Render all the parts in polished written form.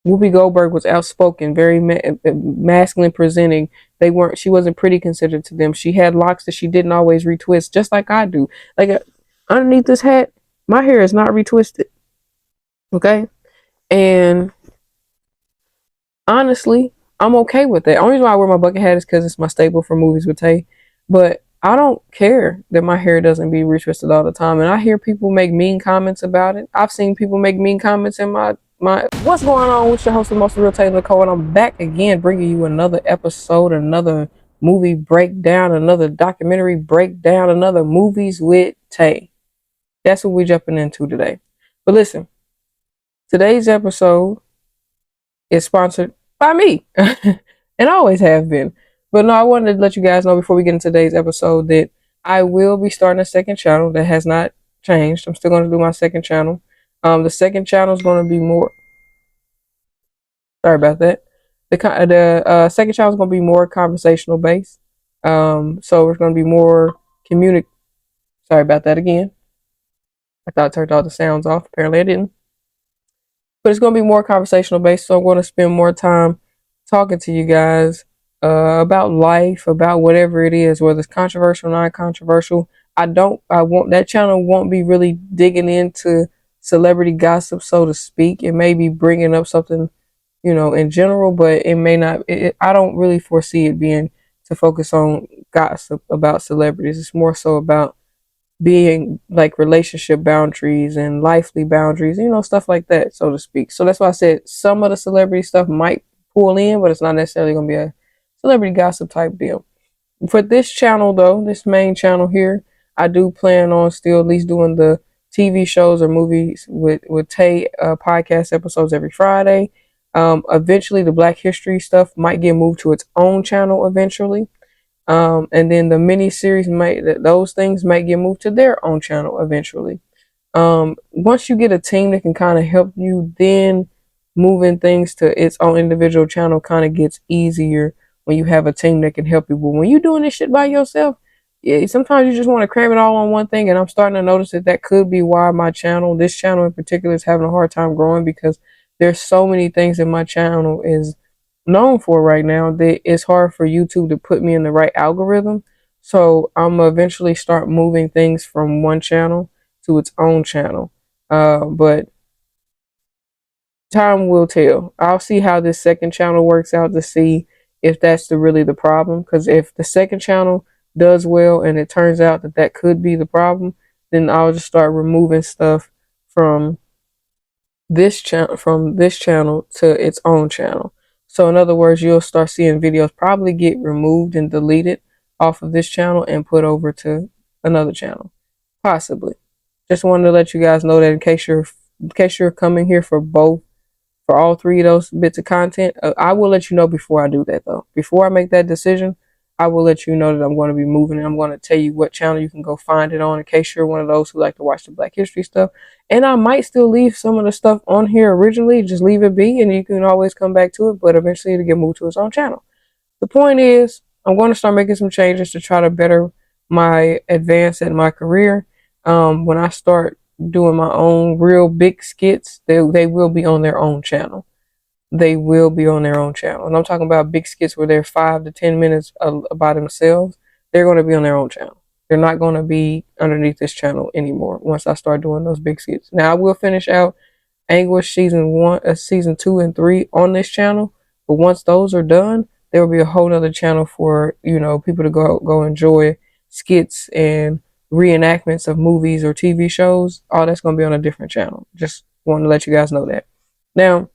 Whoopi Goldberg was outspoken, very masculine presenting. She wasn't pretty considered to them. She had locks that she didn't always retwist, just like I do. Like underneath this hat, my hair is not retwisted. Okay, and honestly, I'm okay with that. Only reason why I wear my bucket hat is because it's my staple for movies with Tay. But I don't care that my hair doesn't be retwisted all the time. And I hear people make mean comments about it. I've seen people make mean comments in my what's going on with your host of Most Real Tay Nicole, and I'm back again bringing you another episode, another movie breakdown, another documentary breakdown, another movies with Tay. That's what we're jumping into today. But listen, today's episode is sponsored by me, and always have been. But no, I wanted to let you guys know before we get into today's episode that I will be starting a second channel that has not changed. I'm still going to do my second channel. The second channel is going to be more. Sorry about that. The second channel is going to be more conversational based. So it's going to be more communic. Sorry about that again. I thought I turned all the sounds off. Apparently I didn't. But it's going to be more conversational based. So I'm going to spend more time talking to you guys about life, about whatever it is, whether it's controversial, non-controversial. That channel won't be really digging into celebrity gossip, so to speak. It may be bringing up something, in general, but it may not. I don't really foresee it being to focus on gossip about celebrities. It's more so about being like relationship boundaries and lively boundaries, stuff like that, so to speak. So that's why I said some of the celebrity stuff might pull in, but it's not necessarily going to be a celebrity gossip type deal. For this channel, though, this main channel here, I do plan on still at least doing the TV shows or movies with Tay podcast episodes every Friday. Eventually, the Black History stuff might get moved to its own channel eventually. And then the mini series those things might get moved to their own channel eventually. Once you get a team that can kind of help you, then moving things to its own individual channel kind of gets easier when you have a team that can help you. But when you're doing this shit by yourself, yeah, sometimes you just want to cram it all on one thing. And I'm starting to notice that could be why this channel in particular, is having a hard time growing, because there's so many things that my channel is known for right now that it's hard for YouTube to put me in the right algorithm. So I'm gonna eventually start moving things from one channel to its own channel. But time will tell. I'll see how this second channel works out to see if that's really the problem. Because if the second channel does well and it turns out that could be the problem, then I'll just start removing stuff from this channel to its own channel. So in other words, you'll start seeing videos probably get removed and deleted off of this channel and put over to another channel, possibly. Just wanted to let you guys know that in case you're coming here for all three of those bits of content. I will let you know before I do that, though. Before I make that decision, I will let you know that I'm going to be moving, and I'm going to tell you what channel you can go find it on, in case you're one of those who like to watch the Black History stuff. And I might still leave some of the stuff on here originally, just leave it be, and you can always come back to it, but eventually it'll get moved to its own channel. The point is, I'm going to start making some changes to try to better my advance in my career. When I start doing my own real big skits, they will be on their own channel. They will be on their own channel. And I'm talking about big skits where they're 5 to 10 minutes by themselves. They're going to be on their own channel. They're not going to be underneath this channel anymore once I start doing those big skits. Now I will finish out Anguish season 2 and 3 on this channel. But once those are done, there will be a whole nother channel for, people to go enjoy skits and reenactments of movies or TV shows. All that's going to be on a different channel. Just want to let you guys know that. Now,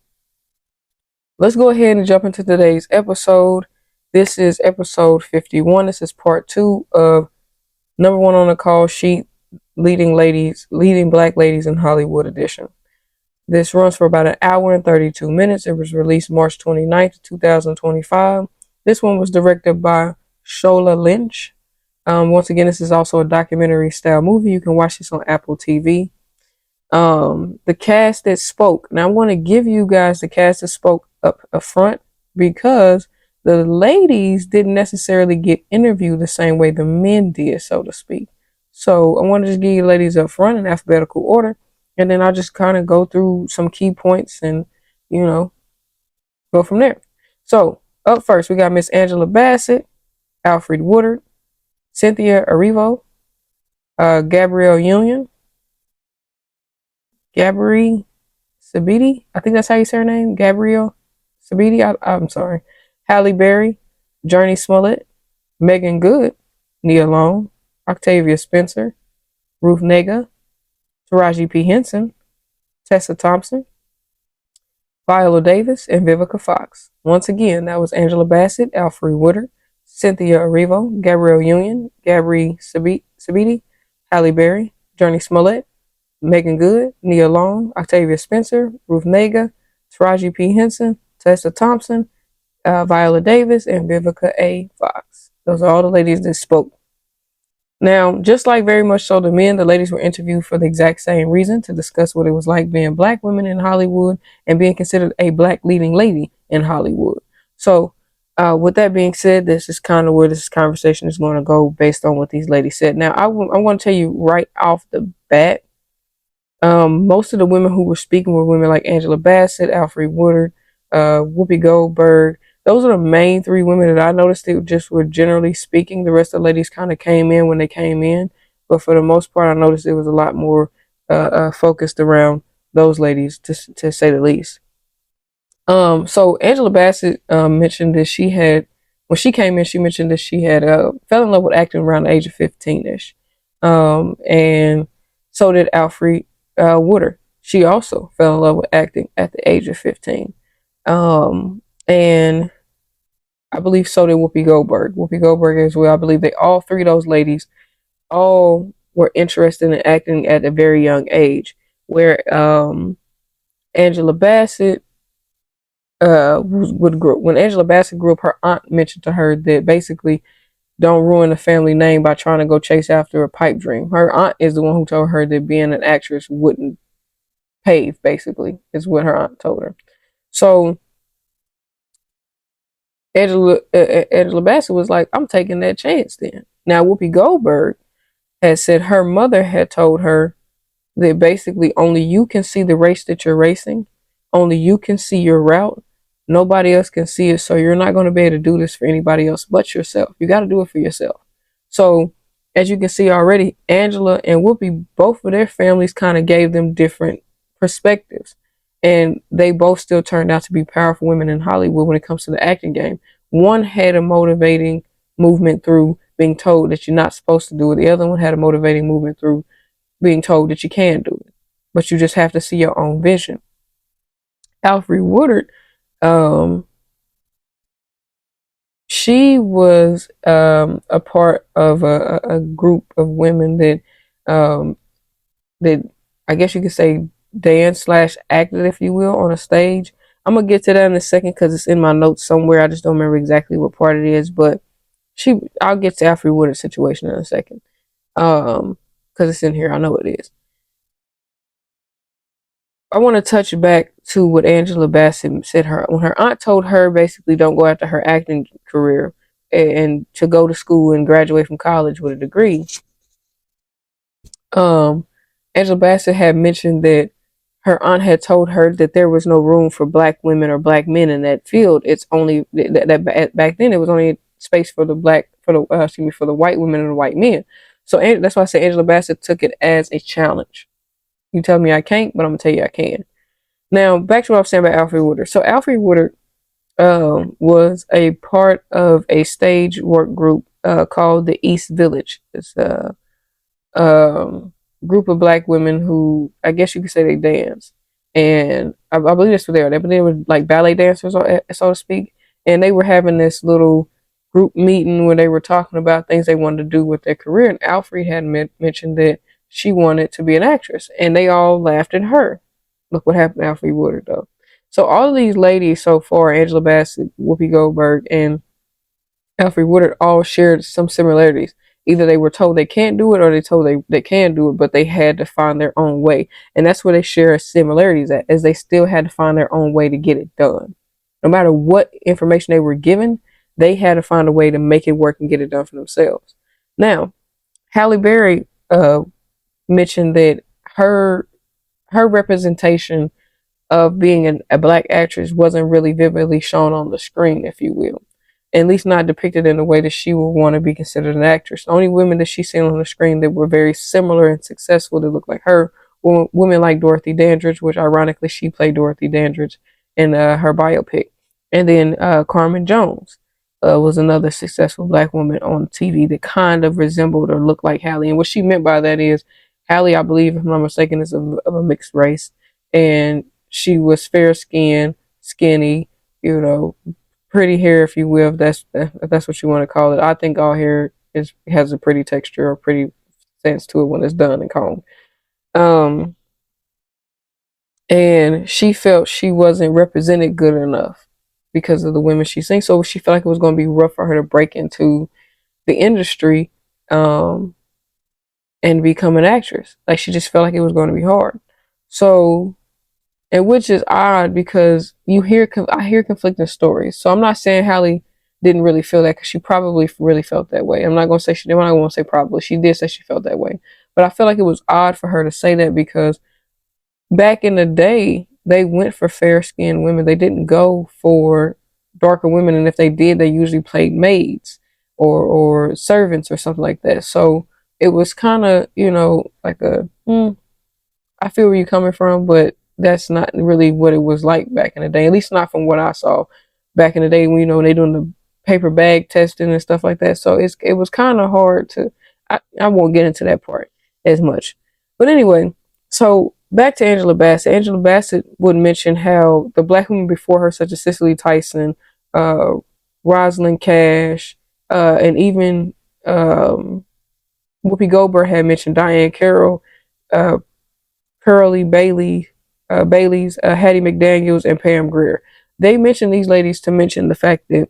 let's go ahead and jump into today's episode. This is episode 51. This is part 2 of number 1 on the call sheet, leading black ladies in Hollywood edition. This runs for about an hour and 32 minutes. It was released March 29th, 2025. This one was directed by Shola Lynch. Once again, this is also a documentary style movie. You can watch this on Apple TV. The cast that spoke. Now I want to give you guys the cast that spoke up front, because the ladies didn't necessarily get interviewed the same way the men did, so to speak. So I want to just give you the ladies up front in alphabetical order, and then I'll just kind of go through some key points and, go from there. So up first, we got Miss Angela Bassett, Alfred Woodard, Cynthia Erivo, Gabrielle Union, Gabrielle Sabiti. I think that's how you say her name. Gabrielle Sabiti. I'm sorry. Halle Berry, Journey Smollett, Megan Good, Nia Long, Octavia Spencer, Ruth Nega, Taraji P. Henson, Tessa Thompson, Viola Davis, and Vivica Fox. Once again, that was Angela Bassett, Alfred Woodard, Cynthia Erivo, Gabrielle Union, Gabrielle Sabiti, Halle Berry, Journey Smollett, Megan Good, Nia Long, Octavia Spencer, Ruth Nega, Taraji P. Henson, Tessa Thompson, Viola Davis, and Vivica A. Fox. Those are all the ladies that spoke. Now, just like very much so the men, the ladies were interviewed for the exact same reason, to discuss what it was like being black women in Hollywood and being considered a black leading lady in Hollywood. So, with that being said, this is kind of where this conversation is going to go based on what these ladies said. Now, I'm going to tell you right off the bat, most of the women who were speaking were women like Angela Bassett, Alfred Woodard, Whoopi Goldberg. Those are the main three women that I noticed that just were generally speaking. The rest of the ladies kind of came in when they came in, but for the most part, I noticed it was a lot more focused around those ladies, to say the least. So Angela Bassett mentioned that she had, when she came in, she mentioned that she had fell in love with acting around the age of 15-ish, and so did Alfred Woodard. She also fell in love with acting at the age of 15, and I believe so did Whoopi Goldberg. Whoopi Goldberg as well. I believe they all three of those ladies all were interested in acting at a very young age. Where Angela Bassett would grow, when Angela Bassett grew up, her aunt mentioned to her that basically don't ruin the family name by trying to go chase after a pipe dream. Her aunt is the one who told her that being an actress wouldn't pay, basically, is what her aunt told her. So Angela Bassett was like, I'm taking that chance then. Now, Whoopi Goldberg had said her mother had told her that basically only you can see the race that you're racing, only you can see your route. Nobody else can see it, so you're not going to be able to do this for anybody else but yourself. You got to do it for yourself. So, as you can see already, Angela and Whoopi, both of their families kind of gave them different perspectives. And they both still turned out to be powerful women in Hollywood when it comes to the acting game. One had a motivating movement through being told that you're not supposed to do it. The other one had a motivating movement through being told that you can do it, but you just have to see your own vision. Alfred Woodard, she was a part of a group of women that that I guess you could say dance slash acted, if you will, on a stage. I'm gonna get to that in a second because it's in my notes somewhere. I just don't remember exactly what part it is, but I'll get to Alfred Woodard's situation in a second, because it's in here. I know it is. I want to touch back to what Angela Bassett said when her aunt told her basically don't go after her acting career and to go to school and graduate from college with a degree. Um, Angela Bassett had mentioned that her aunt had told her that there was no room for black women or black men in that field. It's only that back then it was only space for the for the white women and the white men. So that's why I say Angela Bassett took it as a challenge. You tell me I can't, but I'm gonna tell you I can. Now, back to what I was saying about Alfred Woodard. So Alfred Woodard was a part of a stage work group called the East Village. It's a group of black women who, I guess you could say, they dance. And I believe that's what they are. But they were like ballet dancers, so to speak. And they were having this little group meeting where they were talking about things they wanted to do with their career. And Alfred had mentioned that she wanted to be an actress. And they all laughed at her. Look what happened to Alfred Woodard, though. So all of these ladies so far, Angela Bassett, Whoopi Goldberg, and Alfred Woodard, all shared some similarities. Either they were told they can't do it or they told they can do it, but they had to find their own way. And that's where they share similarities at, as they still had to find their own way to get it done. No matter what information they were given, they had to find a way to make it work and get it done for themselves. Now, Halle Berry, uh, mentioned that her representation, of being a black actress wasn't really vividly shown on the screen, if you will. At least not depicted in the way that she would want to be considered an actress. The only women that she's seen on the screen that were very similar and successful that looked like her were women like Dorothy Dandridge, which ironically she played Dorothy Dandridge in her biopic. And then Carmen Jones was another successful black woman on TV that kind of resembled or looked like Halle. And what she meant by that is Halle, I believe, if I'm not mistaken, is of a mixed race. And she was fair skinned, skinny, you know, pretty hair, if you will, if that's what you want to call it. I think all hair has a pretty texture or pretty sense to it when it's done and combed. Um, and she felt she wasn't represented good enough because of the women she's seen. So she felt like it was going to be rough for her to break into the industry, um, and become an actress. Like she just felt like it was going to be hard. So, and which is odd because I hear conflicting stories. So I'm not saying Halle didn't really feel that because she probably really felt that way. I'm not going to say she did. I'm not going to say probably. She did say she felt that way. But I feel like it was odd for her to say that because back in the day, they went for fair skinned women. They didn't go for darker women. And if they did, they usually played maids or servants or something like that. So it was kind of, like I feel where you're coming from, but that's not really what it was like back in the day. At least not from what I saw back in the day when they doing the paper bag testing and stuff like that. So it was kind of hard to. I won't get into that part as much, but anyway. So back to Angela Bassett. Angela Bassett would mention how the black women before her, such as Cicely Tyson, uh, Rosalind Cash, and even Whoopi Goldberg had mentioned Diane Carroll. Uh, Pearlie Bailey's, Hattie McDaniels, and Pam Grier. They mentioned these ladies to mention the fact that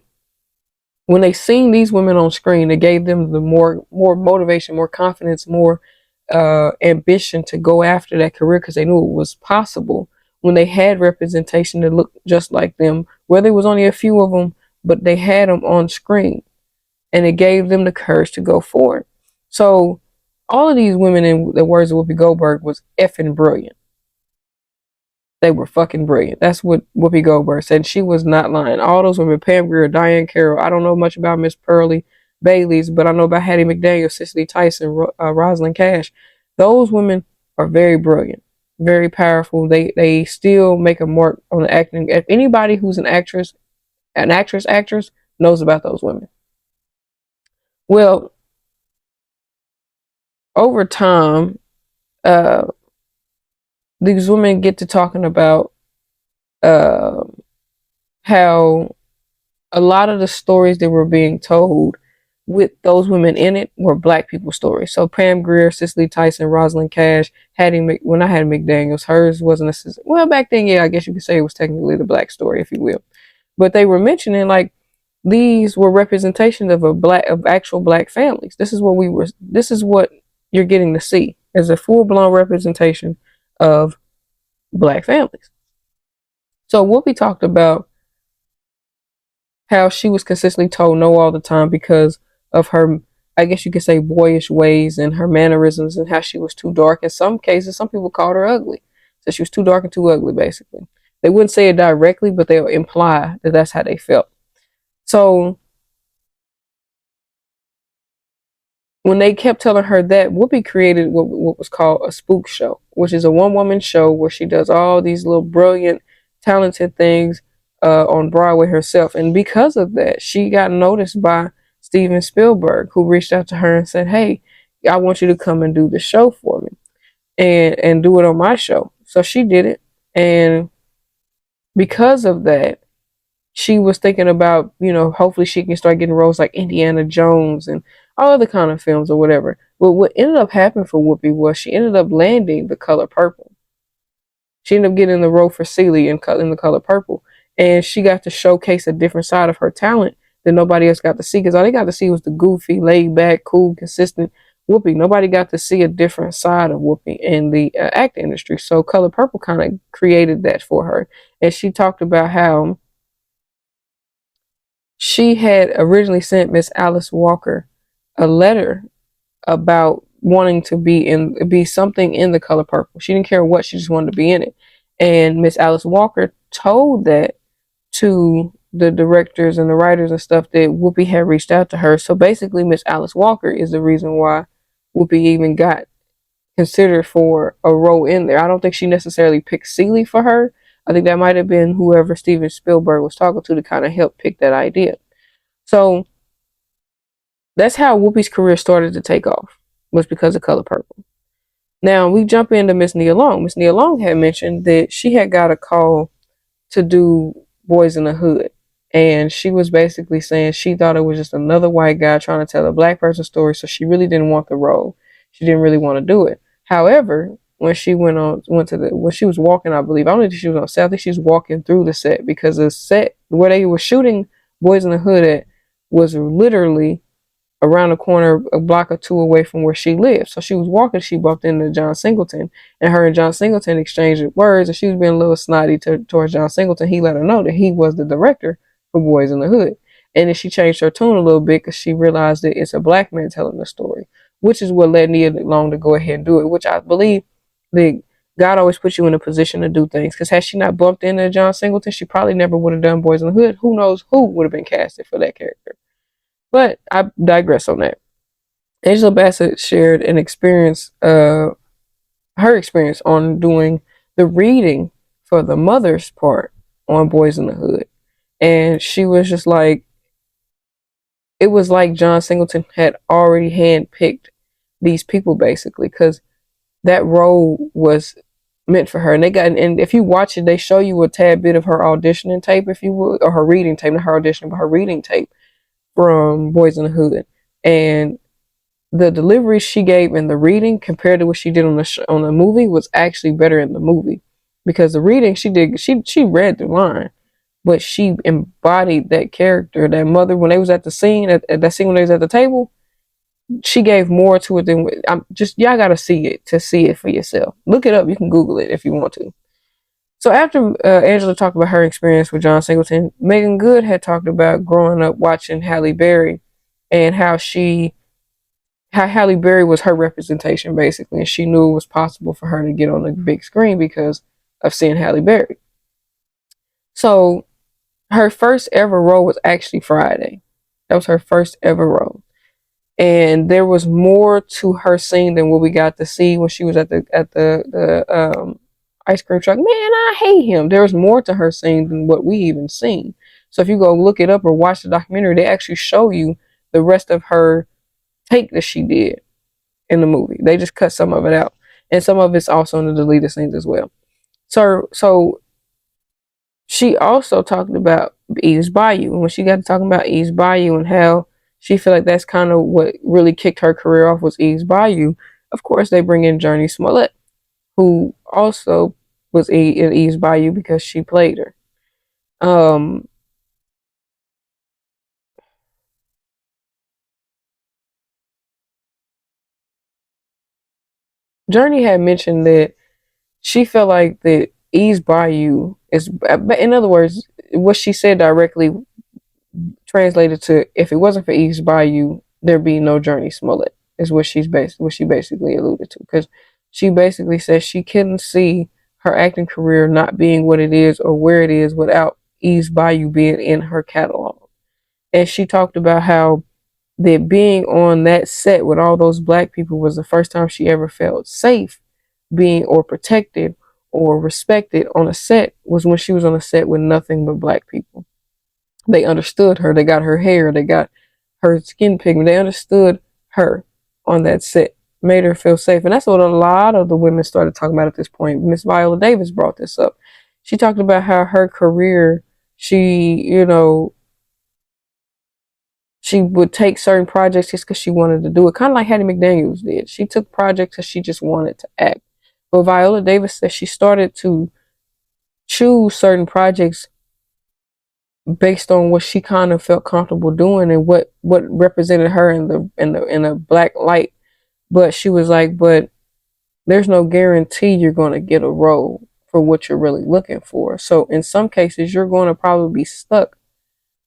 when they seen these women on screen, it gave them the more motivation, more confidence, more ambition to go after that career because they knew it was possible when they had representation that looked just like them. Whether it was only a few of them, but they had them on screen, and it gave them the courage to go forward. So all of these women, in the words of Whoopi Goldberg, was effing brilliant. They were fucking brilliant. That's what Whoopi Goldberg said. She was not lying. All those women, Pam Grier, Diane Carroll. I don't know much about Miss Pearlie Bailey's, but I know about Hattie McDaniel, Cicely Tyson, Rosalind Cash. Those women are very brilliant, very powerful. They still make a mark on the acting. If anybody who's an actress knows about those women. Well, over time, uh, these women get to talking about uh, how a lot of the stories that were being told with those women in it were black people stories. So Pam Grier, Cicely Tyson, Rosalind Cash, when I had McDaniels, hers wasn't well back then. Yeah, I guess you could say it was technically the black story, if you will. But they were mentioning like these were representations of actual black families. This is what you're getting to see as a full blown representation of black families. So Whoopi talked about how she was consistently told no all the time because of her, I guess you could say, boyish ways and her mannerisms and how she was too dark. In some cases, some people called her ugly. So she was too dark and too ugly, basically. They wouldn't say it directly, but they'll imply that that's how they felt. So when they kept telling her that, Whoopi created what was called a spook show, which is a one-woman show where she does all these little brilliant, talented things on Broadway herself. And because of that, she got noticed by Steven Spielberg, who reached out to her and said, hey, I want you to come and do the show for me and do it on my show. So she did it. And because of that, she was thinking about, hopefully she can start getting roles like Indiana Jones and all other kind of films or whatever. But what ended up happening for Whoopi was she ended up landing The Color Purple. She ended up getting the role for Celie in The Color Purple. And she got to showcase a different side of her talent that nobody else got to see. Because all they got to see was the goofy, laid back, cool, consistent Whoopi. Nobody got to see a different side of Whoopi in the acting industry. So Color Purple kind of created that for her. And she talked about how she had originally sent Miss Alice Walker a letter about wanting to be something in The Color Purple. She didn't care what, she just wanted to be in it. And Miss Alice Walker told that to the directors and the writers and stuff that Whoopi had reached out to her. So basically, Miss Alice Walker is the reason why Whoopi even got considered for a role in there. I don't think she necessarily picked Celie for her. I think that might have been whoever Steven Spielberg was talking to kind of help pick that idea. So that's how Whoopi's career started to take off, was because of Color Purple. Now we jump into Miss Nia Long. Miss Nia Long had mentioned that she had got a call to do Boys in the Hood. And she was basically saying she thought it was just another white guy trying to tell a black person's story, so she really didn't want the role. She didn't really want to do it. However, when she when she was walking, I believe, I don't think she was on set, I think she was walking through the set, because the set where they were shooting Boys in the Hood at was literally around the corner, a block or two away from where she lived. So she was walking, she bumped into John Singleton, and her and John Singleton exchanged words, and she was being a little snotty towards John Singleton. He let her know that he was the director for Boys in the Hood. And then she changed her tune a little bit because she realized that it's a black man telling the story, which is what led Nia Long to go ahead and do it, which I believe that God always puts you in a position to do things. Because had she not bumped into John Singleton, she probably never would have done Boys in the Hood. Who knows who would have been casted for that character. But I digress on that. Angela Bassett shared an experience, her experience on doing the reading for the mother's part on Boys in the Hood. And she was just like, it was like John Singleton had already handpicked these people basically, because that role was meant for her. And and if you watch it, they show you a tad bit of her auditioning tape, if you would, or her reading tape, not her auditioning, but her reading tape from Boys in the Hood. And the delivery she gave in the reading compared to what she did on on the movie was actually better in the movie, because the reading she read the line, but she embodied that character, that mother, when they was at the scene at that scene when they was at the table. She gave more to it than I'm just y'all gotta see it to see it for yourself. Look it up. You can Google it if you want to. So after Angela talked about her experience with John Singleton, Megan Good had talked about growing up watching Halle Berry, and how Halle Berry was her representation basically, and she knew it was possible for her to get on the big screen because of seeing Halle Berry. So her first ever role was actually Friday. That was her first ever role, and there was more to her scene than what we got to see when she was at the ice cream truck. Man, I hate him. There was more to her scene than what we even seen. So if you go look it up or watch the documentary, they actually show you the rest of her take that she did in the movie. They just cut some of it out, and some of it's also in the deleted scenes as well. So she also talked about Eve's Bayou, and when she got to talking about Eve's Bayou and how she felt like that's kind of what really kicked her career off was Eve's Bayou. Of course, they bring in Journey Smollett, who also was in Eve's Bayou because she played her. Um, Journey had mentioned that she felt like that Eve's Bayou is, in other words, what she said directly translated to, if it wasn't for Eve's Bayou, there'd be no Journey Smollett, is what what she basically alluded to. Because she basically says she couldn't see her acting career not being what it is or where it is without Eve's Bayou being in her catalog. And she talked about how that being on that set with all those black people was the first time she ever felt safe being or protected or respected on a set, was when she was on a set with nothing but black people. They understood her. They got her hair. They got her skin pigment. They understood her on that set. Made her feel safe. And that's what a lot of the women started talking about at this point. Miss Viola Davis brought this up. She talked about how her career, she would take certain projects just because she wanted to do it. Kind of like Hattie McDaniels did. She took projects because she just wanted to act. But Viola Davis said she started to choose certain projects based on what she kind of felt comfortable doing and what represented her in a black light. But she was like, but there's no guarantee you're going to get a role for what you're really looking for. So in some cases, you're going to probably be stuck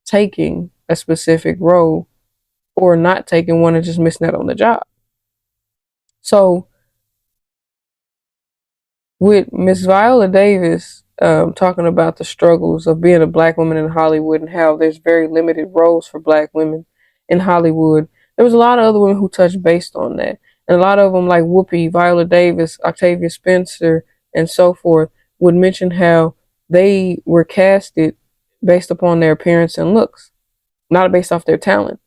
taking a specific role or not taking one and just missing out on the job. So with Miss Viola Davis talking about the struggles of being a black woman in Hollywood and how there's very limited roles for black women in Hollywood. There was a lot of other women who touched based on that. And a lot of them, like Whoopi, Viola Davis, Octavia Spencer, and so forth, would mention how they were casted based upon their appearance and looks, not based off their talent,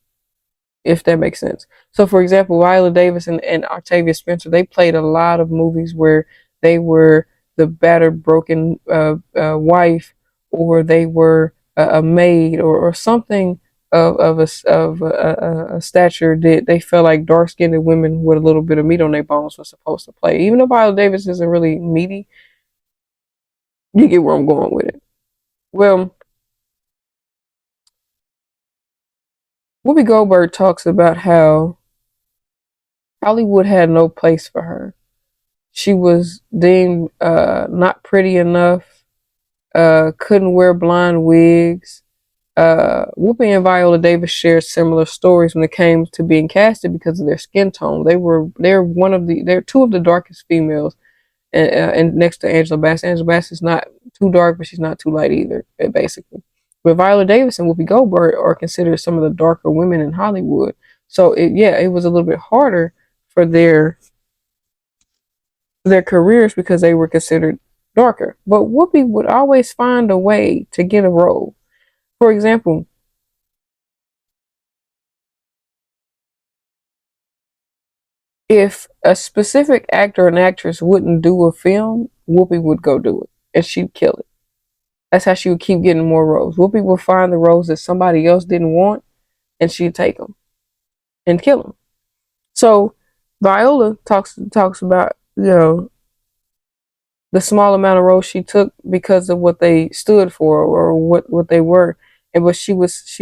if that makes sense. So, for example, Viola Davis and Octavia Spencer, they played a lot of movies where they were the battered, broken wife, or they were a maid, or something of a stature that they felt like dark skinned women with a little bit of meat on their bones were supposed to play. Even though Viola Davis isn't really meaty, you get where I'm going with it. Well, Whoopi Goldberg talks about how Hollywood had no place for her. She was deemed not pretty enough, couldn't wear blonde wigs. Whoopi and Viola Davis shared similar stories when it came to being casted because of their skin tone. They're two of the darkest females, and next to Angela Bassett. Angela Bassett's not too dark, but she's not too light either, basically. But Viola Davis and Whoopi Goldberg are considered some of the darker women in Hollywood. So it was a little bit harder for their careers because they were considered darker. But Whoopi would always find a way to get a role. For example, if a specific actor and actress wouldn't do a film, Whoopi would go do it and she'd kill it. That's how she would keep getting more roles. Whoopi would find the roles that somebody else didn't want and she'd take them and kill them. So Viola talks about, the small amount of roles she took because of what they stood for or what they were. And but she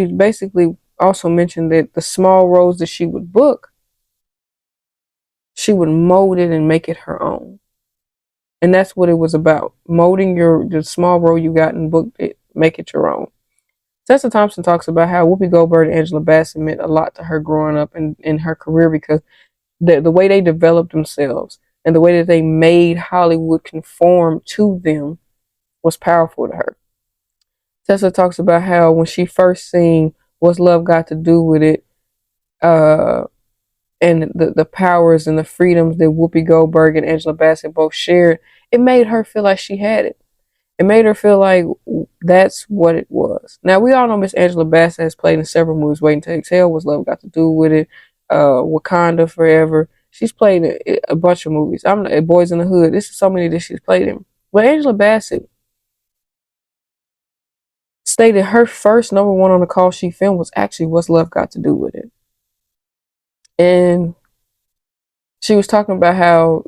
basically also mentioned that the small roles that she would book, she would mold it and make it her own. And that's what it was about. Molding the small role you got and booked it, make it your own. Tessa Thompson talks about how Whoopi Goldberg and Angela Bassett meant a lot to her growing up and in her career because the way they developed themselves and the way that they made Hollywood conform to them was powerful to her. Tessa talks about how when she first seen What's Love Got to Do with It, uh, and the powers and the freedoms that Whoopi Goldberg and Angela Bassett both shared, it made her feel like she had it. It made her feel like that's what it was. Now, we all know Miss Angela Bassett has played in several movies. Waiting to Exhale, What's Love Got to Do with It, Wakanda Forever. She's played a bunch of movies. I'm Boys in the Hood. This is so many that she's played in. But Angela Bassett stated her first number one on the call she filmed was actually What's Love Got to Do with It. And she was talking about how,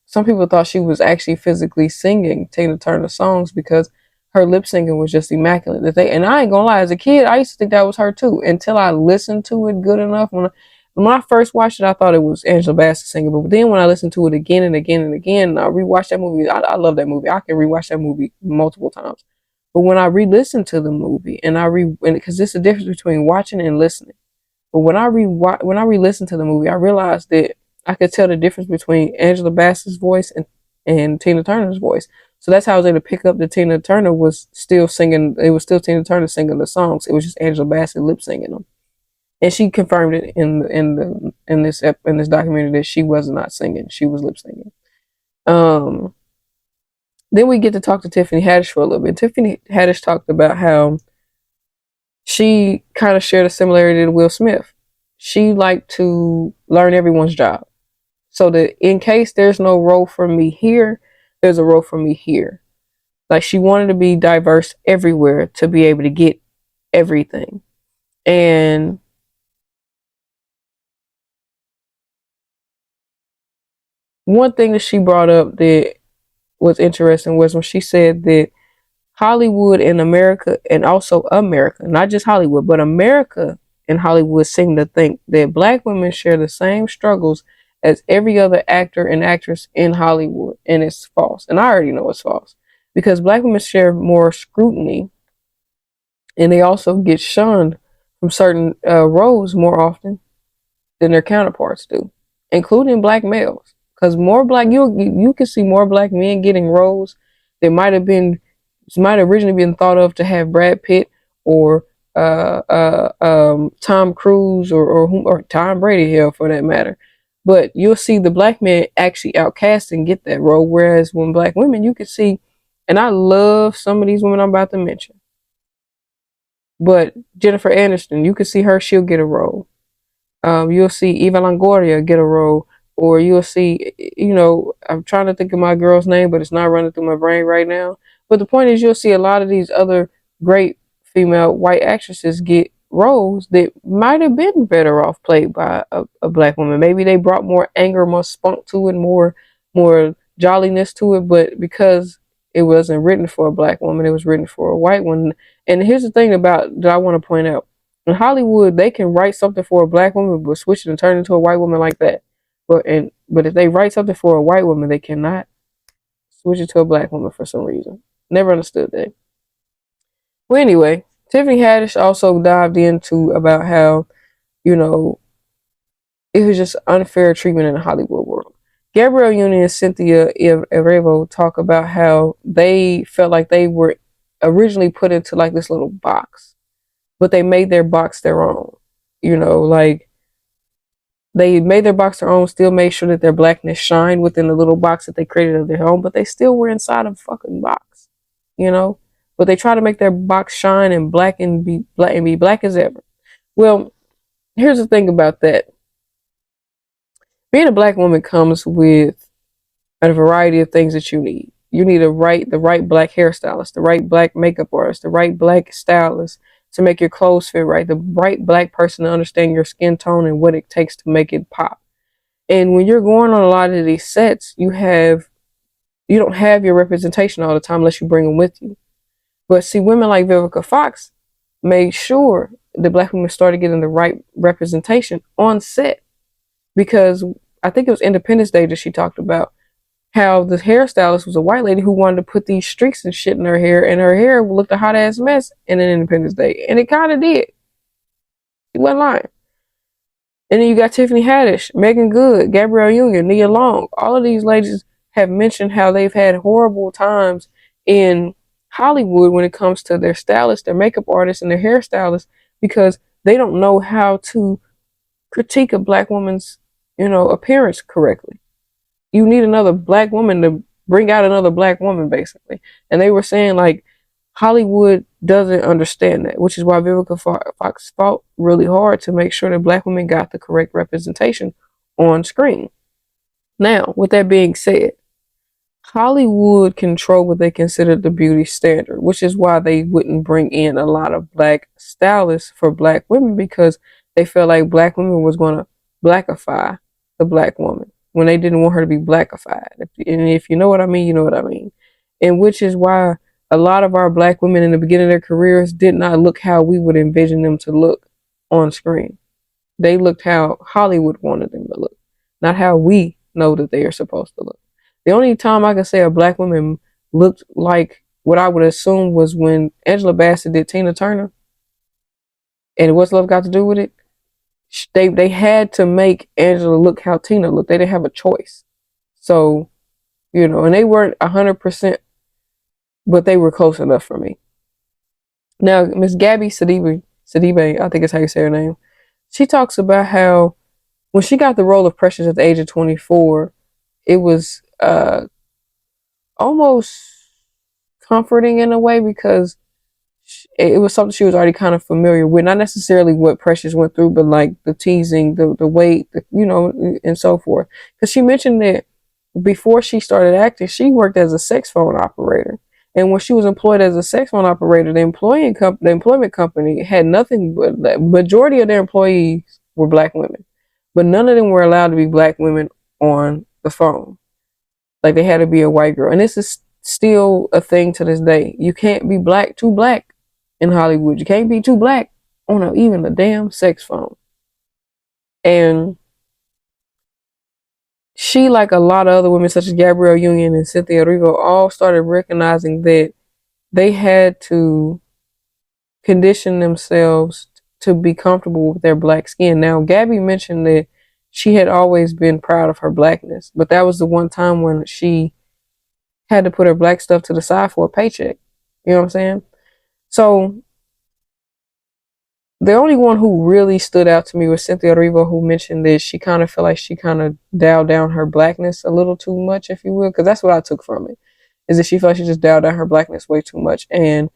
some people thought she was actually physically singing Tina Turner songs because her lip singing was just immaculate. And I ain't gonna lie, as a kid, I used to think that was her too until I listened to it good enough. When I first watched it, I thought it was Angela Bassett singing, but then when I listened to it again and again and again, and I rewatched that movie. I love that movie. I can rewatch that movie multiple times. But when I re-listened to the movie, because there's a difference between watching and listening. But when I re-listened to the movie, I realized that I could tell the difference between Angela Bassett's voice and Tina Turner's voice. So that's how I was able to pick up that Tina Turner was still singing. It was still Tina Turner singing the songs. It was just Angela Bassett lip singing them, and she confirmed it in this documentary that she was not singing. She was lip singing. Um, then we get to talk to Tiffany Haddish for a little bit. Tiffany Haddish talked about how she kind of shared a similarity to Will Smith. She liked to learn everyone's job. So that in case there's no role for me here, there's a role for me here. Like she wanted to be diverse everywhere to be able to get everything. And one thing that she brought up that was interesting was when she said that Hollywood in America and also America, not just Hollywood, but America and Hollywood seem to think that black women share the same struggles as every other actor and actress in Hollywood. And it's false. And I already know it's false because black women share more scrutiny and they also get shunned from certain roles more often than their counterparts do, including black males. because more black you can see more black men getting roles that might have originally been thought of to have Brad Pitt or Tom Cruise or Tom Brady, hell, for that matter. But you'll see the black men actually outcast and get that role, whereas when black women, you can see, and I love some of these women I'm about to mention, but Jennifer Aniston, you can see her, she'll get a role. You'll see Eva Longoria get a role, or you'll see, I'm trying to think of my girl's name, but it's not running through my brain right now. But the point is, you'll see a lot of these other great female white actresses get roles that might have been better off played by a black woman. Maybe they brought more anger, more spunk to it, more jolliness to it, but because it wasn't written for a black woman, it was written for a white one. And here's the thing about that I want to point out. In Hollywood, they can write something for a black woman, but switch it and turn it into a white woman like that. But if they write something for a white woman, they cannot switch it to a black woman for some reason. Never understood that. Well, anyway, Tiffany Haddish also dived into about how, you know, it was just unfair treatment in the Hollywood world. Gabrielle Union and Cynthia Erivo talk about how they felt like they were originally put into like this little box, but they made their box their own. Like they made their box their own, still made sure that their blackness shined within the little box that they created of their own, but they still were inside a fucking box, you know? But they try to make their box shine and be black as ever. Well, here's the thing about that. Being a black woman comes with a variety of things that you need. You need the right black hairstylist, the right black makeup artist, the right black stylist to make your clothes fit right, the right black person to understand your skin tone and what it takes to make it pop. And when you're going on a lot of these sets, you don't have your representation all the time unless you bring them with you. But see, women like Vivica Fox made sure the black women started getting the right representation on set, because I think it was Independence Day that she talked about how the hairstylist was a white lady who wanted to put these streaks and shit in her hair, and her hair looked a hot ass mess in an Independence Day, and it kind of did. She wasn't lying. And then you got Tiffany Haddish, Megan Good, Gabrielle Union, Nia Long. All of these ladies have mentioned how they've had horrible times in Hollywood when it comes to their stylists, their makeup artists, and their hairstylists, because they don't know how to critique a black woman's, appearance correctly. You need another black woman to bring out another black woman, basically. And they were saying, like, Hollywood doesn't understand that, which is why Vivica Fox fought really hard to make sure that black women got the correct representation on screen. Now, with that being said, Hollywood control what they consider the beauty standard, which is why they wouldn't bring in a lot of black stylists for black women, because they felt like black women was going to blackify the black woman when they didn't want her to be blackified. And if you know what I mean, you know what I mean. And which is why a lot of our black women in the beginning of their careers did not look how we would envision them to look on screen. They looked how Hollywood wanted them to look, not how we know that they are supposed to look. The only time I can say a black woman looked like what I would assume was when Angela Bassett did Tina Turner. And what's love got to do with it? They had to make Angela look how Tina looked. They didn't have a choice. So, and they weren't 100%, but they were close enough for me. Now, Miss Gabby Sidibe, I think is how you say her name. She talks about how when she got the role of Precious at the age of 24, it was almost comforting in a way, because it was something she was already kind of familiar with. Not necessarily what Precious went through, but like the teasing, the weight, and so forth. Because she mentioned that before she started acting, she worked as a sex phone operator. And when she was employed as a sex phone operator, the employment company had nothing but the majority of their employees were black women, but none of them were allowed to be black women on the phone. Like, they had to be a white girl. And this is still a thing to this day. You can't be too black in Hollywood. You can't be too black on even a damn sex phone. And she, like a lot of other women, such as Gabrielle Union and Cynthia Erivo, all started recognizing that they had to condition themselves to be comfortable with their black skin. Now, Gabby mentioned that she had always been proud of her blackness, but that was the one time when she had to put her black stuff to the side for a paycheck. You know what I'm saying? So the only one who really stood out to me was Cynthia Erivo, who mentioned that she kind of felt like she kind of dialed down her blackness a little too much, if you will, because that's what I took from it, is that she felt like she just dialed down her blackness way too much. And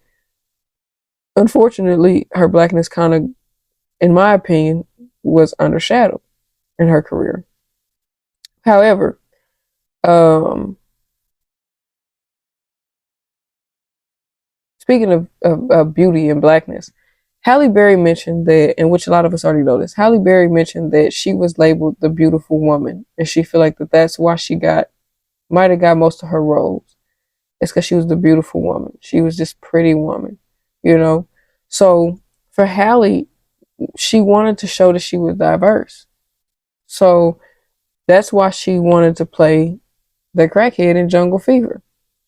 unfortunately, her blackness kind of, in my opinion, was undershadowed in her career. However, um, speaking of beauty and blackness, Halle Berry mentioned that, in which a lot of us already know this. Halle Berry mentioned that she was labeled the beautiful woman, and she feel like that's why she might have got most of her roles. It's because she was the beautiful woman. She was this pretty woman, you know. So for Halle, she wanted to show that she was diverse. So that's why she wanted to play the crackhead in Jungle Fever.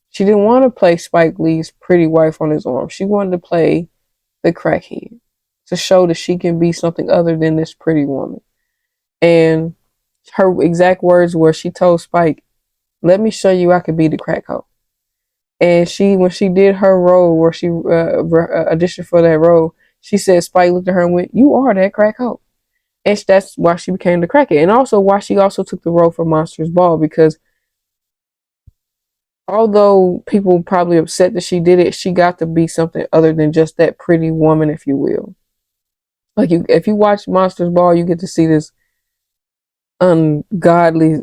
She didn't want to play Spike Lee's pretty wife on his arm. She wanted to play the crackhead to show that she can be something other than this pretty woman. And her exact words were, she told Spike, "Let me show you I could be the crack hoe." And when she did her role, where she auditioned for that role, she said Spike looked at her and went, "You are that crack hoe." And that's why she became the crackhead. And also why she also took the role for Monsters Ball, because although people probably upset that she did it, she got to be something other than just that pretty woman, if you will. Like, if you watch Monsters Ball, you get to see this ungodly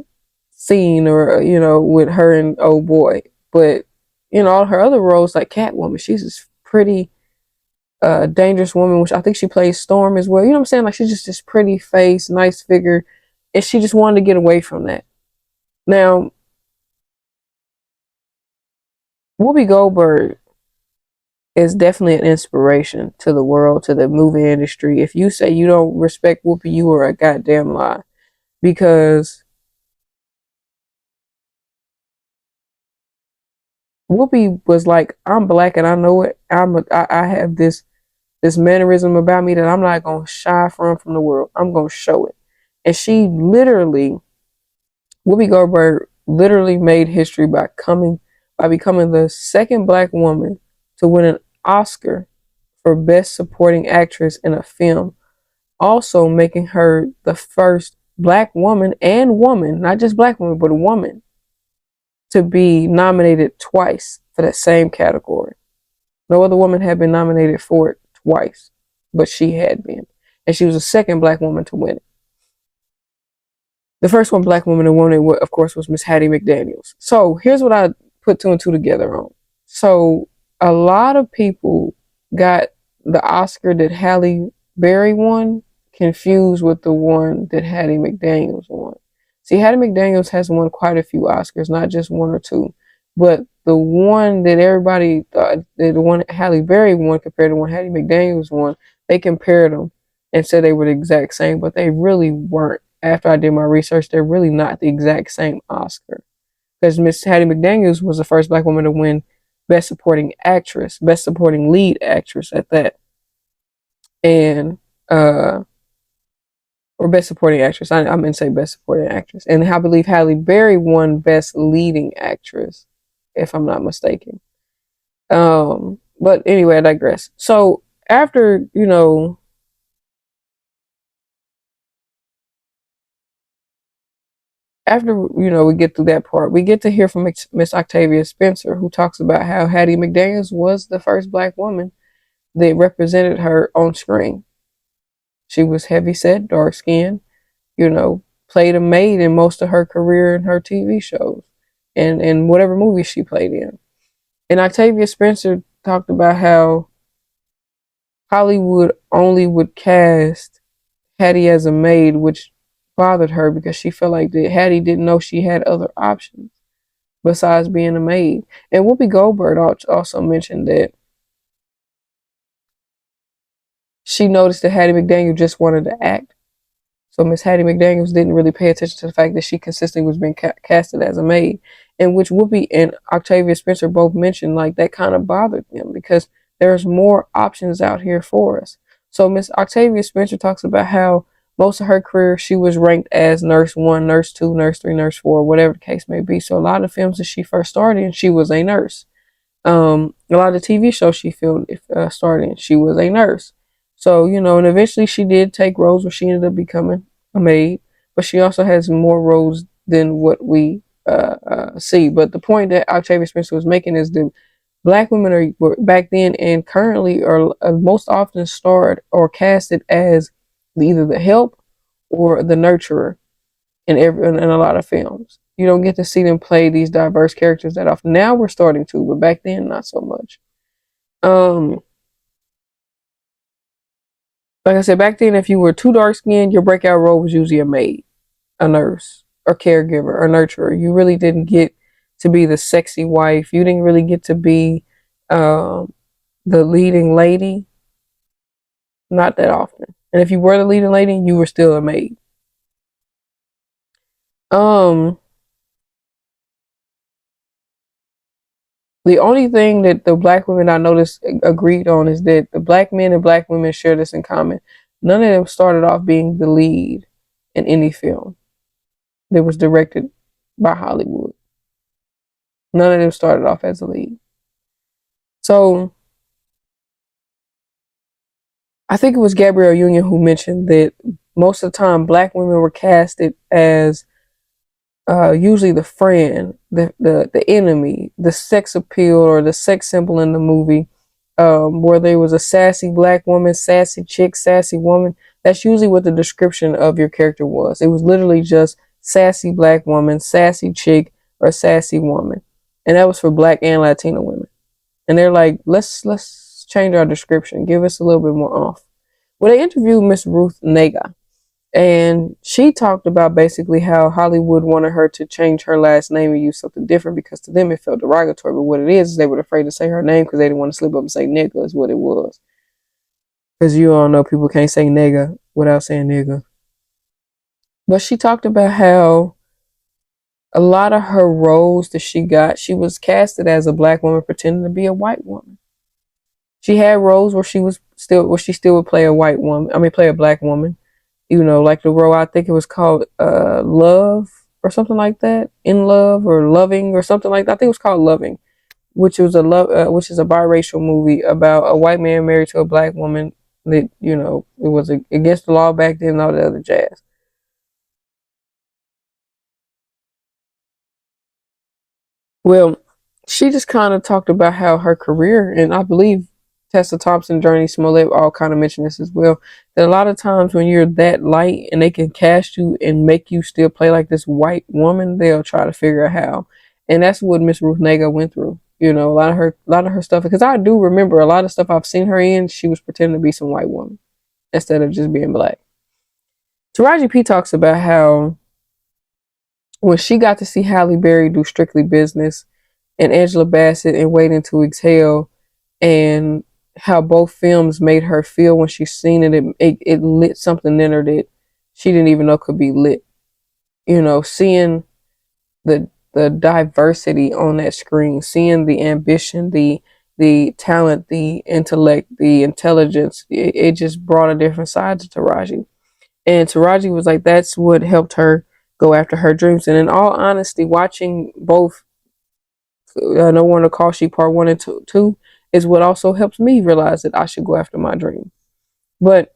scene, or with her and old boy. But all her other roles, like Catwoman, she's this pretty, dangerous woman, which I think she plays Storm as well. You know what I'm saying? Like, she's just this pretty face, nice figure, and she just wanted to get away from that. Now, Whoopi Goldberg is definitely an inspiration to the world, to the movie industry. If you say you don't respect Whoopi, you are a goddamn lie. Because Whoopi was like, "I'm black and I know it. I have this mannerism about me that I'm not gonna shy from the world. I'm gonna show it." And Whoopi Goldberg literally made history by becoming the second black woman to win an Oscar for Best Supporting Actress in a Film, also making her the first black woman, not just black woman, but a woman, to be nominated twice for that same category. No other woman had been nominated for it twice, but she had been. And she was the second black woman to win it. The first one black woman to win it, of course, was Miss Hattie McDaniels. So here's what I put two and two together on. So a lot of people got the Oscar that Halle Berry won confused with the one that Hattie McDaniels won. See, Hattie McDaniels has won quite a few Oscars, not just one or two. But the one that everybody thought, the one that Halle Berry won compared to the one Hattie McDaniels won, they compared them and said they were the exact same, but they really weren't. After I did my research, they're really not the exact same Oscar. Because Miss Hattie McDaniels was the first black woman to win Best Supporting Actress, Best Supporting Lead Actress at that. And or Best Supporting Actress. I meant to say Best Supporting Actress. And I believe Halle Berry won Best Leading Actress, if I'm not mistaken. But anyway, I digress. So after, we get through that part, we get to hear from Miss Octavia Spencer, who talks about how Hattie McDaniels was the first black woman that represented her on screen. She was heavy set, dark skinned, played a maid in most of her career in her TV shows and whatever movies she played in. And Octavia Spencer talked about how Hollywood only would cast Hattie as a maid, which bothered her because she felt like that Hattie didn't know she had other options besides being a maid. And Whoopi Goldberg also mentioned that she noticed that Hattie McDaniel just wanted to act. So Miss Hattie McDaniels didn't really pay attention to the fact that she consistently was being casted as a maid, in which Whoopi and Octavia Spencer both mentioned like that kind of bothered them because there's more options out here for us. So Miss Octavia Spencer talks about how most of her career, she was ranked as nurse one, nurse two, nurse three, nurse four, whatever the case may be. So a lot of films that she first started in, she was a nurse. A lot of TV shows she filmed started in, she was a nurse. So, and eventually she did take roles where she ended up becoming a maid, but she also has more roles than what we see. But the point that Octavia Spencer was making is that black women were back then and currently are most often starred or casted as either the help or the nurturer in a lot of films. You don't get to see them play these diverse characters that often. Now we're starting to, but back then not so much. Um, like I said, back then if you were too dark skinned, your breakout role was usually a maid, a nurse, or caregiver, or nurturer. You really didn't get to be the sexy wife. You didn't really get to be um, the leading lady. Not that often. And if you were the leading lady, you were still a maid. Um, The only thing that the black women I noticed agreed on is that the black men and black women share this in common. None of them started off being the lead in any film that was directed by Hollywood. None of them started off as a lead. So I think it was Gabrielle Union who mentioned that most of the time black women were casted as usually the friend, the enemy, the sex appeal or the sex symbol in the movie, where there was a sassy black woman, sassy chick, sassy woman. That's usually what the description of your character was. It was literally just sassy black woman, sassy chick, or sassy woman, and that was for black and Latino women. And they're like, let's change our description, give us a little bit more off. Well, they interviewed Miss Ruth Nega, and she talked about basically how Hollywood wanted her to change her last name and use something different because to them it felt derogatory. But what it is they were afraid to say her name because they didn't want to slip up and say nigga is what it was. Because you all know people can't say nigga without saying nigga. But she talked about how a lot of her roles that she got, she was casted as a black woman pretending to be a white woman. She had roles where she still would play a white woman. I mean, play a black woman. Like the role I think it was called Love or something like that, In Love or Loving or something like that. I think it was called Loving, which is a biracial movie about a white man married to a black woman. That it was against the law back then and all the other jazz. Well, she just kind of talked about how her career, and I believe Tessa Thompson, Journey Smollett all kind of mentioned this as well. That a lot of times when you're that light and they can cast you and make you still play like this white woman, they'll try to figure out how. And that's what Miss Ruth Nega went through. A lot of her stuff. Because I do remember a lot of stuff I've seen her in. She was pretending to be some white woman instead of just being black. Taraji P talks about how when she got to see Halle Berry do Strictly Business and Angela Bassett in Waiting to Exhale, and how both films made her feel when she seen it. It lit something in her that she didn't even know could be lit. Seeing the diversity on that screen, seeing the ambition, the talent, the intellect, the intelligence, it just brought a different side to Taraji. And Taraji was like, that's what helped her go after her dreams. And in all honesty, watching both No One to Call She Part 1 and 2 is what also helps me realize that I should go after my dream. But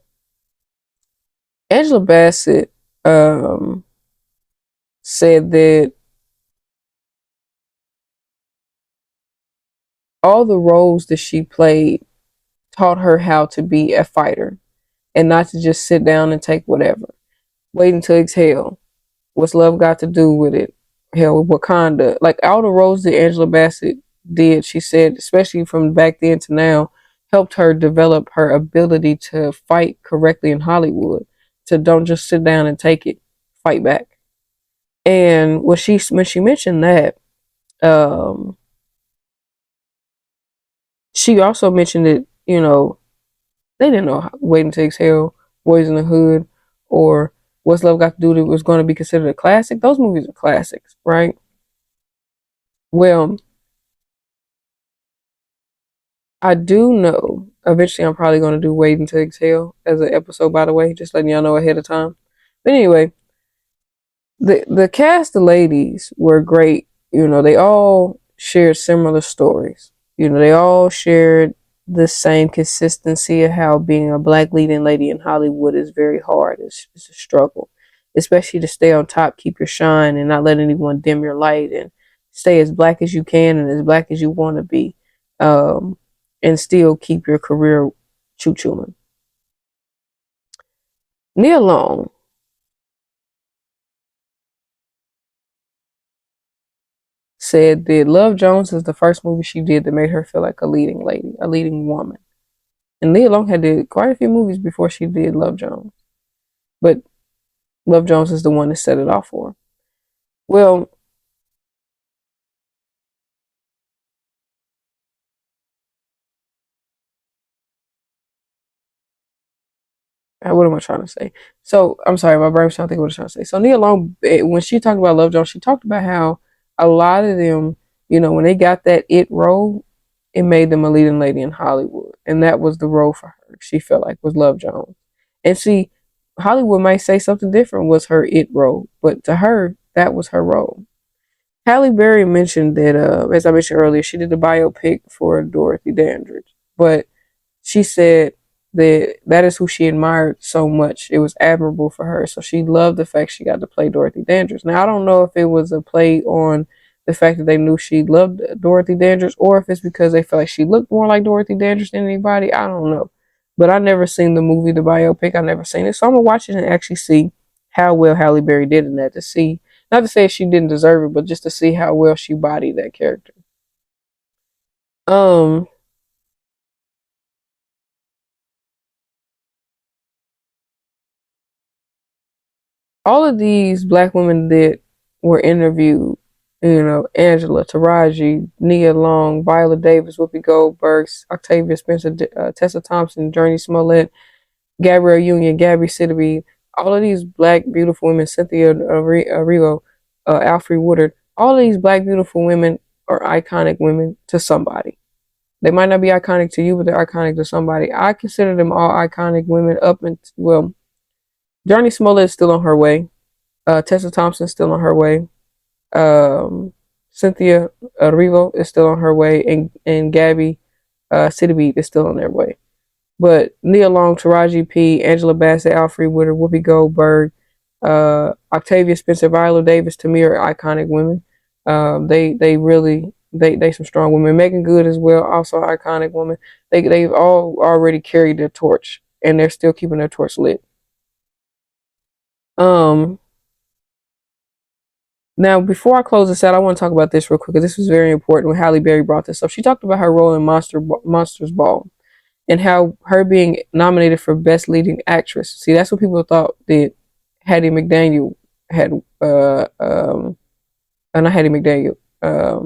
Angela Bassett said that all the roles that she played taught her how to be a fighter and not to just sit down and take whatever. Waiting to Exhale. What's Love Got to Do with It? Hell, Wakanda. Like all the roles that Angela Bassett did, she said, especially from back then to now, helped her develop her ability to fight correctly in Hollywood. To don't just sit down and take it, fight back. And when she mentioned that, um, she also mentioned that they didn't know Waiting to Exhale, Boys in the Hood, or What's Love Got to Do that was going to be considered a classic. Those movies are classics, right? Well, I do know Eventually, I'm probably going to do Waiting to Exhale as an episode, by the way, just letting y'all know ahead of time. But anyway, the cast of ladies were great. You know, they all shared similar stories. You know, they all shared the same consistency of how being a black leading lady in Hollywood is very hard. It's a struggle, especially to stay on top, keep your shine, and not let anyone dim your light, and stay as black as you can and as black as you want to be, um, and still keep your career choo-chooing. Nia Long said that Love Jones is the first movie she did that made her feel like a leading lady, a leading woman. And Nia Long had did quite a few movies before she did Love Jones, but Love Jones is the one that set it off for her. Well, what am I trying to say? So I'm sorry, my brain's trying to think what I was trying to say. So Nia Long, when she talked about Love Jones, she talked about how a lot of them, you know, when they got that it role, it made them a leading lady in Hollywood, and that was the role for her. She felt like was Love Jones, and see, Hollywood might say something different was her it role, but to her, that was her role. Halle Berry mentioned that, as I mentioned earlier, she did the biopic for Dorothy Dandridge, but she said that that is who she admired so much. It was admirable for her. So she loved the fact she got to play Dorothy Dandridge. Now, I don't know if it was a play on the fact that they knew she loved Dorothy Dandridge or if it's because they felt like she looked more like Dorothy Dandridge than anybody. I don't know. But I never seen the movie, the biopic. I never seen it. So I'm going to watch it and actually see how well Halle Berry did in that to see, not to say she didn't deserve it, but just to see how well she bodied that character. Um, all of these black women that were interviewed, you know, Angela, Taraji, Nia Long, Viola Davis, Whoopi Goldberg, Octavia Spencer, Tessa Thompson, Journey Smollett, Gabrielle Union, Gabby Sidibe, all of these black beautiful women, Cynthia Erivo, Alfre Woodard, all of these black beautiful women are iconic women to somebody. They might not be iconic to you, but they're iconic to somebody. I consider them all iconic women up and well, Journey Smollett is still on her way. Tessa Thompson's still on her way. Um, Cynthia Erivo is still on her way, and Gabby Sidibe is still on their way. But Nia Long, Taraji P, Angela Bassett, Alfre Woodard, Whoopi Goldberg, Octavia Spencer, Viola Davis, to me are iconic women. They really they some strong women. Megan Good as well, also iconic woman. They've all already carried their torch, and they're still keeping their torch lit. Um, Now, before I close this out, I want to talk about this real quick because this was very important when Halle Berry brought this up. She talked about her role in Monsters Ball and how her being nominated for Best Leading Actress. See, that's what people thought that Hattie McDaniel had, not Hattie McDaniel. I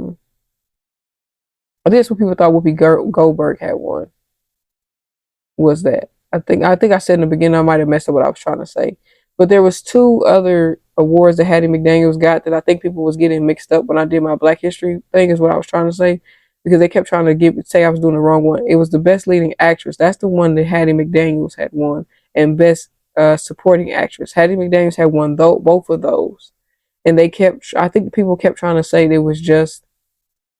think that's what people thought Whoopi Goldberg had won. Was that. I think I said in the beginning I might have messed up what I was trying to say. But there was two other awards that Hattie McDaniels got that I think people was getting mixed up when I did my Black History thing is what I was trying to say. Because they kept trying to say I was doing the wrong one. It was the best leading actress. That's the one that Hattie McDaniels had won. And best supporting actress. Hattie McDaniels had won both of those. And I think people kept trying to say it was just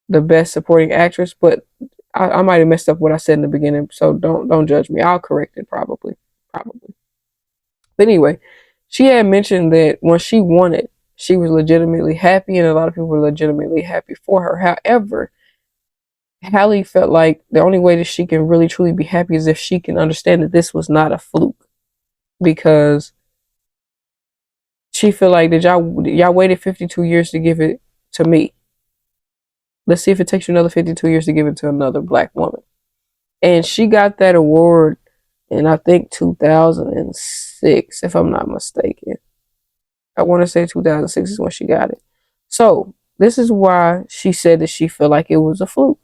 the best supporting actress, but I might have messed up what I said in the beginning, so don't judge me. I'll correct it probably. But anyway, she had mentioned that when she won it, she was legitimately happy, and a lot of people were legitimately happy for her. However, Halle felt like the only way that she can really truly be happy is if she can understand that this was not a fluke, because she feel like that y'all waited 52 years to give it to me. Let's see if it takes you another 52 years to give it to another black woman. And she got that award in I think 2006, if I'm not mistaken. I want to say 2006 is when she got it. So this is why she said that she felt like it was a fluke.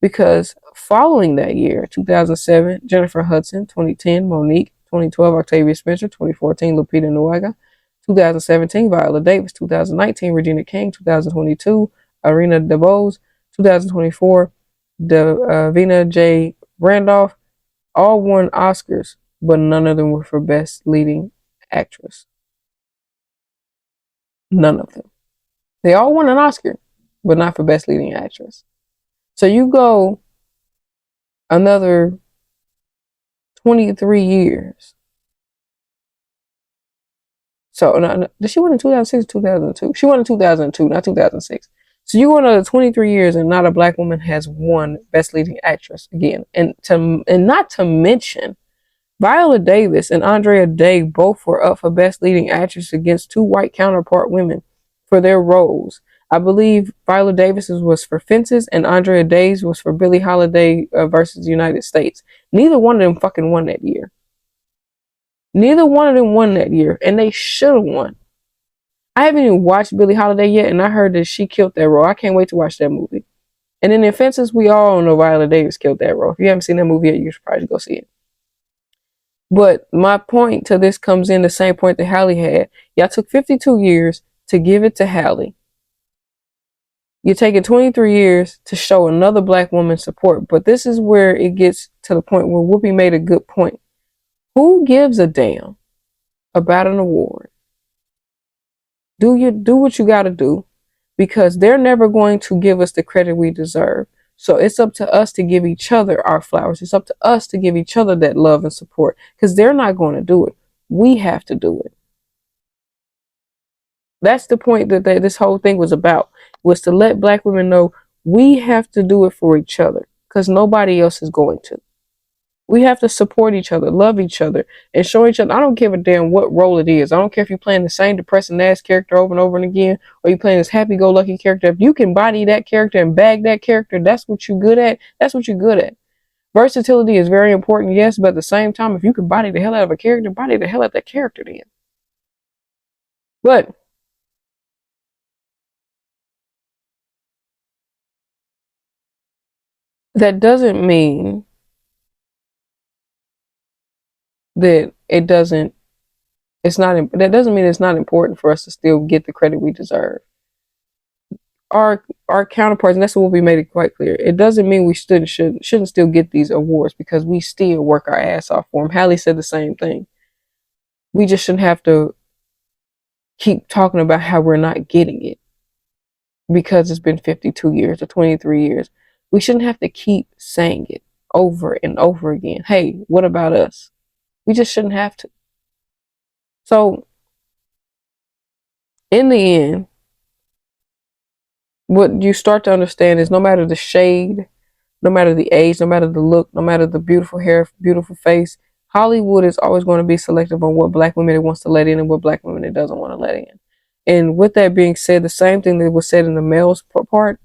Because following that year, 2007, Jennifer Hudson, 2010, Monique, 2012, Octavia Spencer, 2014, Lupita Nyong'o, 2017, Viola Davis, 2019, Regina King, 2022, Irina DeBose, 2024, Davina J. Randolph, all won Oscars, but none of them were for Best Leading Actress. None of them. They all won an Oscar, but not for Best Leading Actress. So you go another 23 years. So did she win in 2006 or 2002? She won in 2002, not 2006. So you go another 23 years and not a black woman has won Best Leading Actress again. And not to mention, Viola Davis and Andrea Day both were up for Best Leading Actress against two white counterpart women for their roles. I believe Viola Davis's was for Fences and Andrea Day's was for Billie Holiday versus the United States. Neither one of them fucking won that year. Neither one of them won that year, and they should have won. I haven't even watched Billie Holiday yet, and I heard that she killed that role. I can't wait to watch that movie. And then in Fences, we all know Viola Davis killed that role. If you haven't seen that movie yet, you should probably go see it. But my point to this comes in the same point that Halle had. Y'all took 52 years to give it to Halle. You're taking 23 years to show another black woman support. But this is where it gets to the point where Whoopi made a good point. Who gives a damn about an award? Do what you got to do, because they're never going to give us the credit we deserve. So it's up to us to give each other our flowers. It's up to us to give each other that love and support, because they're not going to do it. We have to do it. That's the point that this whole thing was about, was to let black women know we have to do it for each other, because nobody else is going to. We have to support each other, love each other, and show each other. I don't give a damn what role it is. I don't care if you're playing the same depressing ass character over and over and again, or you're playing this happy-go-lucky character. If you can body that character and bag that character, that's what you're good at. That's what you're good at. Versatility is very important, yes, but at the same time, if you can body the hell out of a character, body the hell out of that character then. But that doesn't mean that that doesn't mean it's not important for us to still get the credit we deserve. Our counterparts, and that's what we made it quite clear. It doesn't mean we shouldn't still get these awards, because we still work our ass off for them. Halle said the same thing. We just shouldn't have to keep talking about how we're not getting it because it's been 52 years or 23 years. We shouldn't have to keep saying it over and over again. Hey, what about us? We just shouldn't have to. So, in the end, what you start to understand is no matter the shade, no matter the age, no matter the look, no matter the beautiful hair, beautiful face, Hollywood is always going to be selective on what black women it wants to let in and what black women it doesn't want to let in. And with that being said, the same thing that was said in the males part,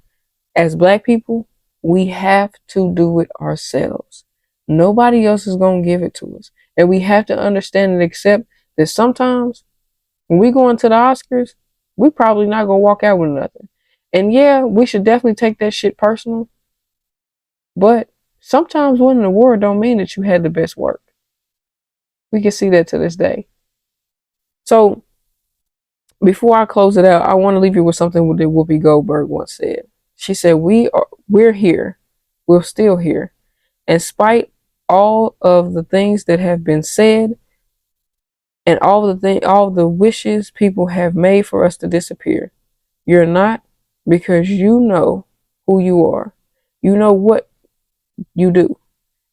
as black people, we have to do it ourselves. Nobody else is going to give it to us. And we have to understand and accept that sometimes when we go into the Oscars, we probably not going to walk out with nothing. And yeah, we should definitely take that shit personal. But sometimes winning an award don't mean that you had the best work. We can see that to this day. So before I close it out, I want to leave you with something that Whoopi Goldberg once said. She said, we're here. We're still here. In spite all of the things that have been said and all the wishes people have made for us to disappear. You're not, because you know who you are. You know what you do.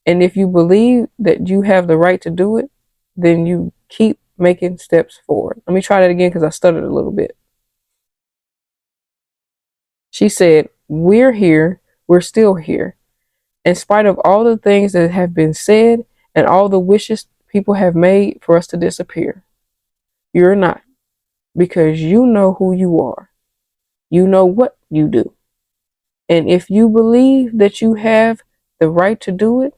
And if you believe that you have the right to do it, then you keep making steps forward. Let me try that again because I stuttered a little bit. She said, we're here. We're still here. In spite of all the things that have been said and all the wishes people have made for us to disappear. You're not, because you know who you are. You know what you do. And if you believe that you have the right to do it,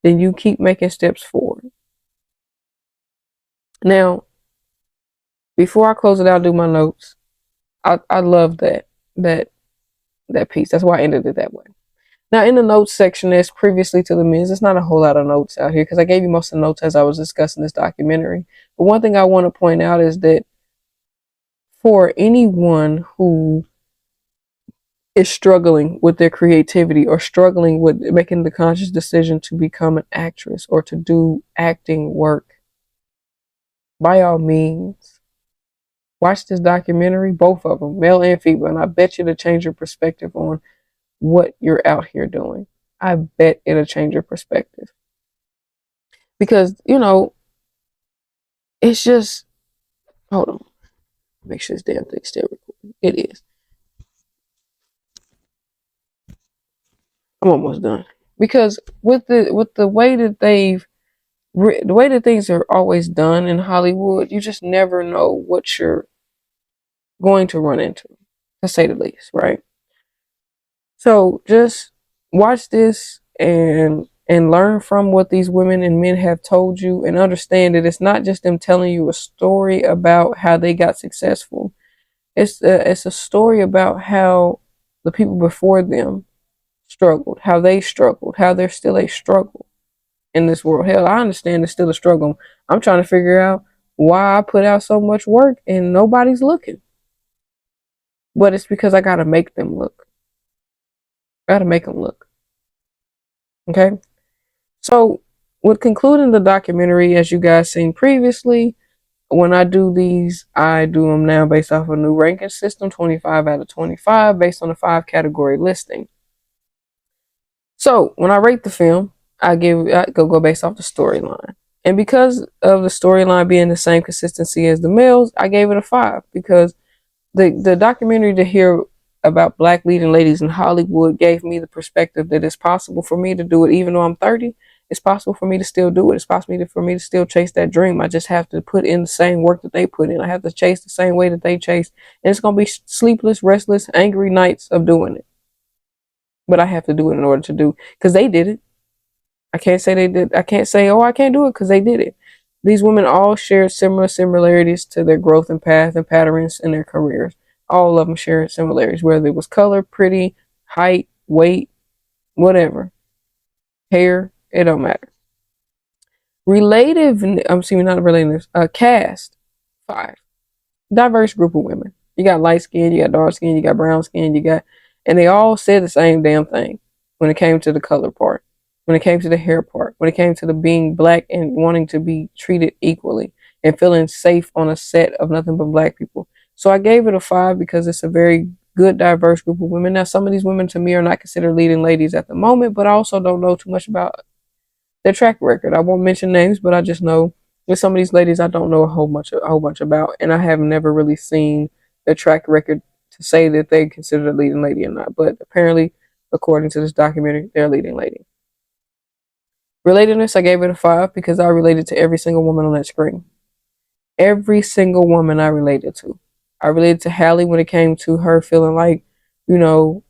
then you keep making steps forward. Now, before I close it out, do my notes. I love that piece. That's why I ended it that way. Now, in the notes section, as previously to the men's, there's not a whole lot of notes out here because I gave you most of the notes as I was discussing this documentary. But one thing I want to point out is that for anyone who is struggling with their creativity or struggling with making the conscious decision to become an actress or to do acting work, by all means, watch this documentary, both of them, male and female, and I bet you it'll change your perspective on what you're out here doing. I bet it'll change your perspective. Because, it's just, hold on, make sure this damn thing's still recording. It is. I'm almost done. Because with the way that the way that things are always done in Hollywood, you just never know what you're going to run into, to say the least, right? So just watch this and learn from what these women and men have told you, and understand that it's not just them telling you a story about how they got successful. It's a story about how the people before them struggled, how they struggled, how there's still a struggle in this world. Hell, I understand it's still a struggle. I'm trying to figure out why I put out so much work and nobody's looking. But it's because I gotta make them look. I gotta make them look. Okay? So, with concluding the documentary, as you guys seen previously, when I do these, I do them now based off a new ranking system, 25 out of 25, based on a 5 category listing. So, when I rate the film, I go based off the storyline. And because of the storyline being the same consistency as the males, I gave it a 5, because the documentary to hear about black leading ladies in Hollywood gave me the perspective that it's possible for me to do it even though I'm 30. It's possible for me to still do it. It's possible for me to still chase that dream. I just have to put in the same work that they put in. I have to chase the same way that they chase. And it's going to be sleepless, restless, angry nights of doing it. But I have to do it in order to do, because they did it. I can't say they did. I can't say, oh, I can't do it, because they did it. These women all shared similar similarities to their growth and path and patterns in their careers. All of them shared similarities, whether it was color, pretty, height, weight, whatever, hair, it don't matter. Relative, I'm assuming not relative, cast, 5. Diverse group of women. You got light skin, you got dark skin, you got brown skin, and they all said the same damn thing when it came to the color part, when it came to the hair part, when it came to the being black and wanting to be treated equally and feeling safe on a set of nothing but black people. So I gave it a 5 because it's a very good, diverse group of women. Now, some of these women to me are not considered leading ladies at the moment, but I also don't know too much about their track record. I won't mention names, but I just know with some of these ladies I don't know a whole bunch about, and I have never really seen their track record to say that they considered a leading lady or not. But apparently, according to this documentary, they're a leading lady. Relatedness, I gave it a 5 because I related to every single woman on that screen. Every single woman I related to. I related to Halle when it came to her feeling like, you know,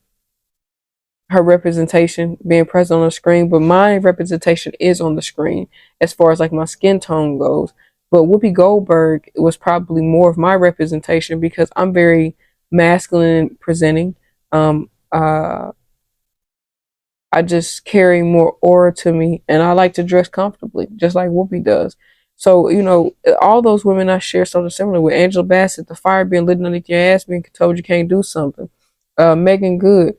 her representation being present on the screen, but my representation is on the screen as far as like my skin tone goes. But Whoopi Goldberg was probably more of my representation because I'm very masculine presenting. I just carry more aura to me, and I like to dress comfortably, just like Whoopi does. So, all those women I share something similar with. Angela Bassett, the fire being lit underneath your ass, being told you can't do something. Megan Good,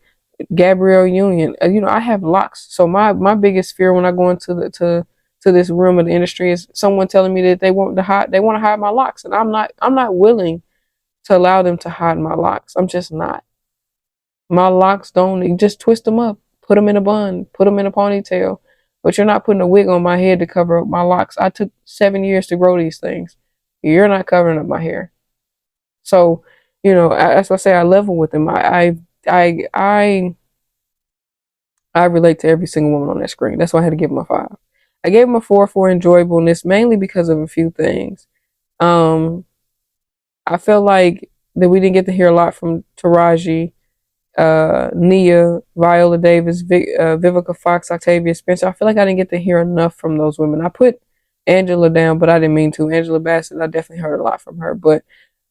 Gabrielle Union. I have locks. So my biggest fear when I go into to this room of the industry is someone telling me that they want to hide my locks, and I'm not willing to allow them to hide my locks. I'm just not. My locks don't, just twist them up, put them in a bun, put them in a ponytail. But you're not putting a wig on my head to cover up my locks. I took 7 years to grow these things. You're not covering up my hair. So, that's why I say I level with them. I relate to every single woman on that screen. That's why I had to give them a 5. I gave them a 4 for enjoyableness, mainly because of a few things. I feel like that we didn't get to hear a lot from Taraji, Nia, Viola Davis, Vivica Fox, Octavia Spencer. I feel like I didn't get to hear enough from those women. I put Angela down, but I didn't mean to. Angela Bassett, I definitely heard a lot from her, but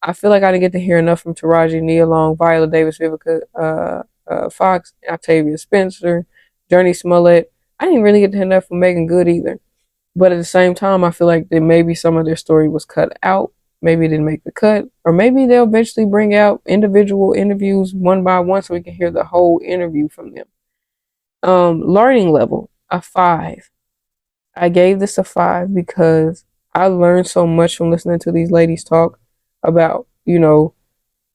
I feel like I didn't get to hear enough from Taraji, Nia Long, Viola Davis, Vivica Fox, Octavia Spencer, Journey Smollett. I didn't really get to hear enough from Megan Good either. But at the same time, I feel like that maybe some of their story was cut out maybe it didn't make the cut, or maybe they'll eventually bring out individual interviews one by one so we can hear the whole interview from them. Learning level, a 5. I gave this a 5 because I learned so much from listening to these ladies talk about,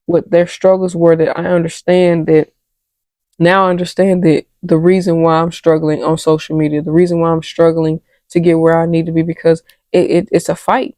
what their struggles were, that I understand that now. I understand that the reason why I'm struggling on social media, the reason why I'm struggling to get where I need to be, because it's a fight.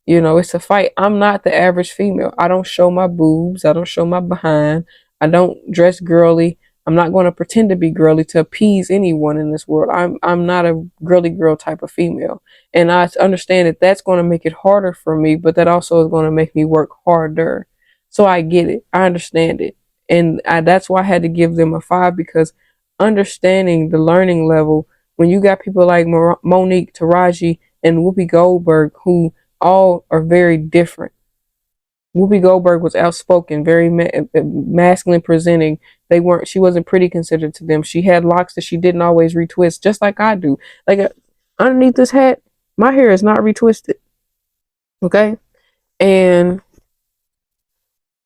It's a fight. I'm not the average female. I don't show my boobs. I don't show my behind. I don't dress girly. I'm not going to pretend to be girly to appease anyone in this world. I'm not a girly girl type of female. And I understand that that's going to make it harder for me, but that also is going to make me work harder. So I get it. I understand it. And that's why I had to give them a 5, because understanding the learning level, when you got people like Monique, Taraji, and Whoopi Goldberg, who all are very different. Whoopi Goldberg was outspoken, very masculine presenting. She wasn't pretty considered to them. She had locks that she didn't always retwist, just like I do. Like underneath this hat, my hair is not retwisted. Okay. And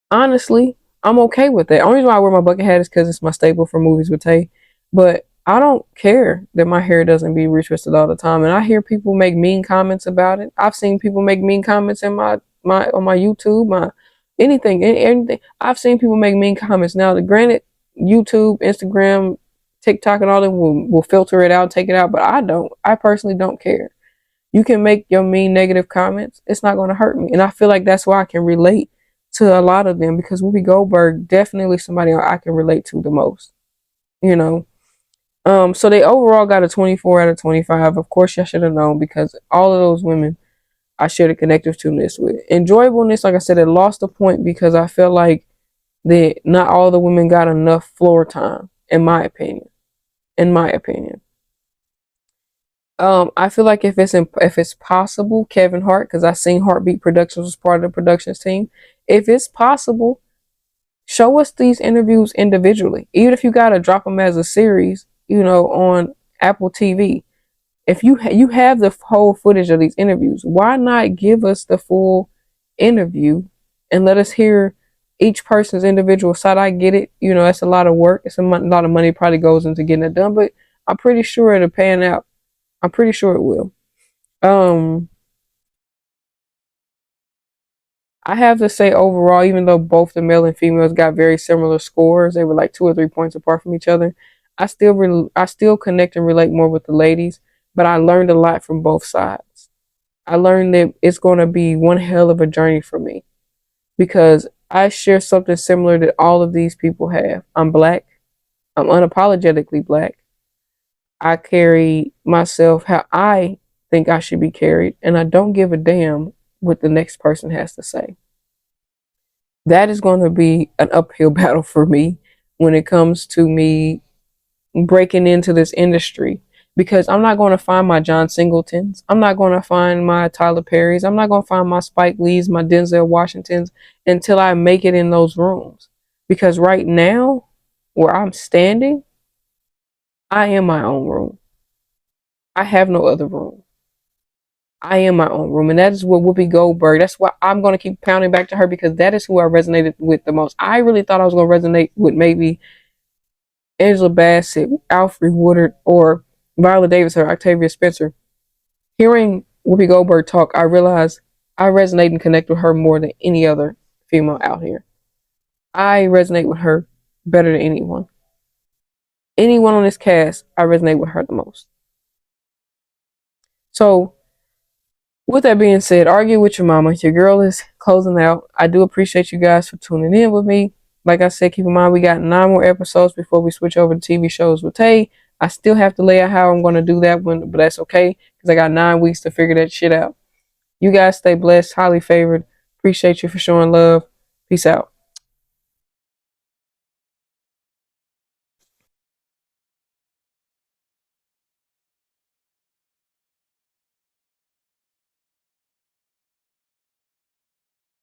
honestly, I'm okay with that. Only reason why I wear my bucket hat is because it's my staple for movies with Tay. But I don't care that my hair doesn't be retwisted all the time. And I hear people make mean comments about it. I've seen people make mean comments in my on my YouTube, my anything. I've seen people make mean comments. Now, granted, YouTube, Instagram, TikTok, and all them will filter it out, take it out. But I don't. I personally don't care. You can make your mean negative comments. It's not going to hurt me. And I feel like that's why I can relate to a lot of them, because Whoopi Goldberg definitely somebody I can relate to the most. You know. So they overall got a 24 out of 25. Of course, I should have known, because all of those women I shared a connective to-ness with. Enjoyableness, like I said, it lost a point because I feel like that not all the women got enough floor time, in my opinion. In my opinion. I feel like if it's possible, Kevin Hart, because I seen Heartbeat Productions was part of the productions team. If it's possible, show us these interviews individually. Even if you gotta drop them as a series, on Apple TV. If you have the whole footage of these interviews, why not give us the full interview and let us hear each person's individual side? I get it. It's a lot of work. It's a lot of money probably goes into getting it done, but I'm pretty sure it'll pan out. I'm pretty sure it will. I have to say overall, even though both the male and females got very similar scores, they were like 2 or 3 points apart from each other. I still connect and relate more with the ladies, but I learned a lot from both sides. I learned that it's going to be one hell of a journey for me, because I share something similar that all of these people have. I'm black. I'm unapologetically black. I carry myself how I think I should be carried, and I don't give a damn what the next person has to say. That is going to be an uphill battle for me when it comes to me breaking into this industry, because I'm not going to find my John Singletons. I'm not going to find my Tyler Perrys. I'm not going to find my Spike Lees, my Denzel Washingtons, until I make it in those rooms. Because right now, where I'm standing, I am my own room. I have no other room. I am my own room. And that is what Whoopi Goldberg, that's why I'm going to keep pounding back to her, because that is who I resonated with the most. I really thought I was going to resonate with maybe Angela Bassett, Alfred Woodard, or Viola Davis, or Octavia Spencer. Hearing Whoopi Goldberg talk, I realized I resonate and connect with her more than any other female out here. I resonate with her better than anyone. Anyone on this cast, I resonate with her the most. So, with that being said, argue with your mama. Your girl is closing out. I do appreciate you guys for tuning in with me. Like I said, keep in mind we got 9 more episodes before we switch over to TV shows with Tay. I still have to lay out how I'm going to do that one, but that's okay, because I got 9 weeks to figure that shit out. You guys stay blessed, highly favored. Appreciate you for showing love. Peace out.